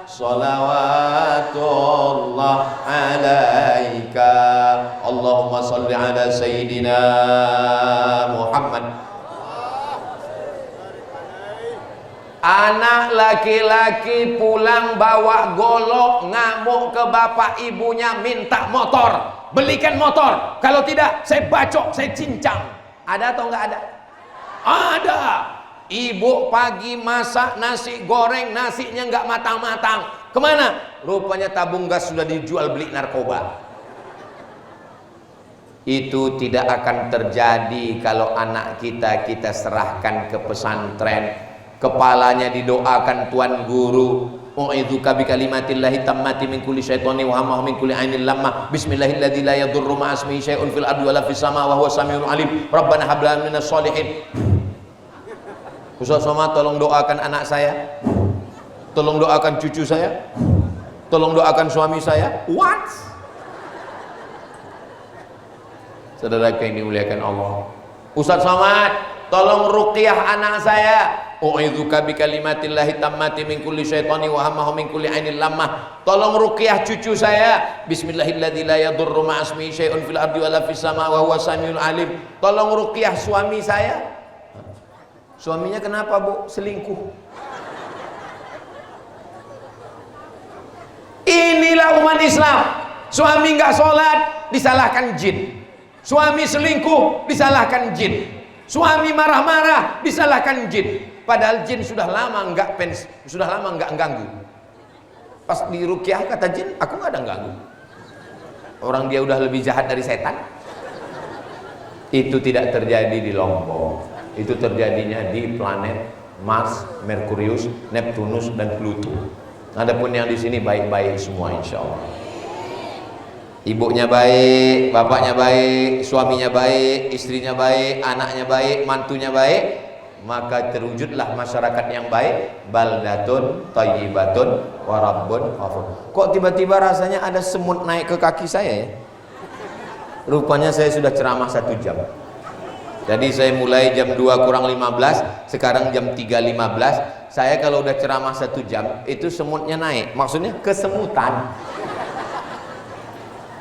Salawatullah alaika. Allahumma salli ala Sayyidina Muhammad. Anak laki-laki pulang bawa golok, ngamuk ke bapak ibunya, minta motor. Belikan motor, kalau tidak saya bacok, saya cincang. Ada atau enggak ada? Ada. Ibu pagi masak nasi goreng, nasinya enggak matang-matang. Kemana? Rupanya tabung gas sudah dijual beli narkoba. Itu tidak akan terjadi kalau anak kita serahkan ke pesantren, kepalanya didoakan tuan guru, u'idzuka bikalimatillahi tammati min kulli syaitani wa hamma min kulli ainil lamma bismillahilladzi la yadurru ma'a ismihi syai'un fil ardi wala fis sama wa huwa samiul alim rabbana hab lana minas sholihin. Ustaz Somad, tolong doakan anak saya, tolong doakan cucu saya, tolong doakan suami saya. What? Saudara yang dimuliakan Allah, Ustaz Somad, tolong ruqyah anak saya, u'idzuka bikalimatillahi tammati min kulli syaitani wa hamma min kulli ainil lamma. Tolong ruqyah cucu saya, bismillahilladzi la yadurru ma'a ismihi syai'un fil ardi wala fis sama wa huwa samiul alim. Tolong ruqyah suami saya. Suaminya kenapa, Bu? Selingkuh. Inilah umat Islam. Suami nggak sholat disalahkan jin, suami selingkuh disalahkan jin, suami marah-marah disalahkan jin. Padahal jin sudah lama nggak ganggu. Pas diruqyah kata jin, aku nggak ada ganggu. Orang dia udah lebih jahat dari setan. Itu tidak terjadi di Lombok. Itu terjadinya di planet Mars, Merkurius, Neptunus, dan Pluto. Adapun yang di sini baik-baik semua, insya Allah. Ibunya baik, bapaknya baik, suaminya baik, istrinya baik, anaknya baik, mantunya baik, maka terwujudlah masyarakat yang baik. Baldatun thayyibatun wa rabbun ghafur. Kok tiba-tiba rasanya ada semut naik ke kaki saya ya? Rupanya saya sudah ceramah 1 jam. Jadi saya mulai jam 2:15, sekarang jam 3:15. Saya kalau udah ceramah 1 jam, itu semutnya naik. Maksudnya kesemutan.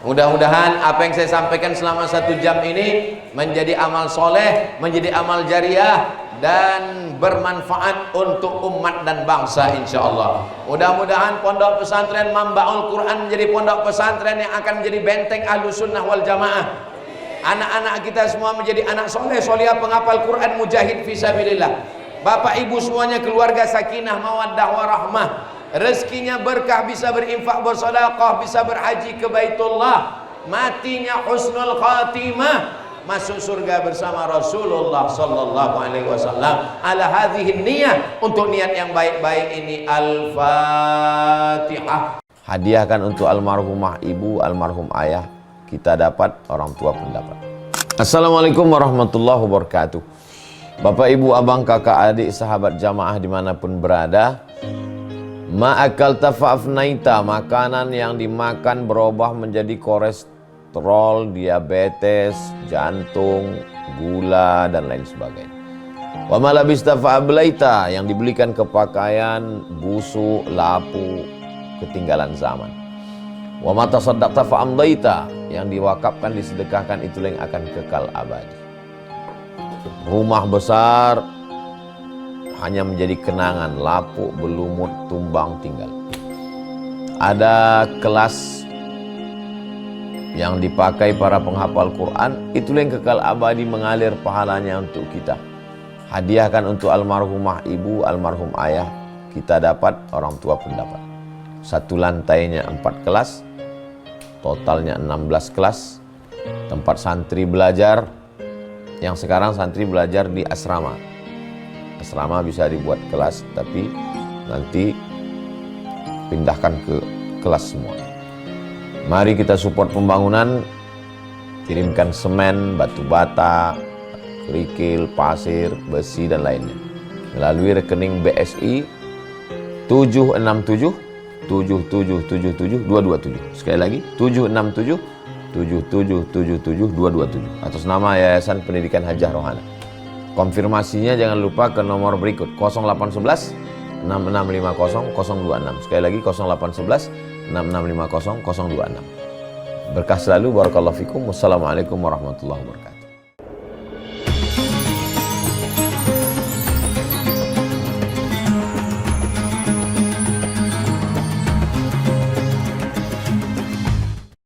Mudah-mudahan apa yang saya sampaikan selama 1 jam ini menjadi amal soleh, menjadi amal jariah, dan bermanfaat untuk umat dan bangsa, insya Allah. Mudah-mudahan pondok pesantren Mambaul Quran menjadi pondok pesantren yang akan menjadi benteng Ahlus Sunnah wal Jamaah. Anak-anak kita semua menjadi anak soleh, solihah, penghafal Quran, mujahid fisabilillah. Bapak ibu semuanya keluarga sakinah, mawaddah, warahmah. Rezekinya berkah, bisa berinfak, bersedekah, bisa berhaji ke Baitullah. Matinya husnul khatimah, masuk surga bersama Rasulullah sallallahu alaihi wasallam. Ala hadhihi niyah, untuk niat yang baik-baik ini. Al-Fatihah. Hadiahkan untuk almarhumah ibu, almarhum ayah. Kita dapat, orang tua pun dapat. Assalamualaikum warahmatullahi wabarakatuh. Bapak, ibu, abang, kakak, adik, sahabat jamaah dimanapun berada, ma'akalta fa'afnaita, makanan yang dimakan berubah menjadi kolesterol, diabetes, jantung, gula, dan lain sebagainya. Wa malabista fa'ablaita, yang dibelikan ke pakaian, busuk, lapu, ketinggalan zaman. Wa mata saddaqta fa'amdaita, yang diwakafkan, disedekahkan, itulah yang akan kekal abadi. Rumah besar hanya menjadi kenangan, lapuk, berlumut, tumbang, tinggal. Ada kelas yang dipakai para penghafal Quran, itulah yang kekal abadi, mengalir pahalanya untuk kita. Hadiahkan untuk almarhumah ibu, almarhum ayah, kita dapat, orang tua pun dapat. Satu lantainya 4 kelas, totalnya 16 kelas, tempat santri belajar. Yang sekarang santri belajar di asrama. Asrama bisa dibuat kelas, tapi nanti pindahkan ke kelas semua. Mari kita support pembangunan, kirimkan semen, batu bata, kerikil, pasir, besi, dan lainnya melalui rekening BSI 767 7777 227. Sekali lagi 767 7777 227 atas nama Yayasan Pendidikan Hajah Rohana. Konfirmasinya jangan lupa ke nomor berikut 0811 6650 026. Sekali lagi 0811 6650 026. Berkah selalu, barakallahu fikum. Wassalamualaikum warahmatullahi wabarakatuh.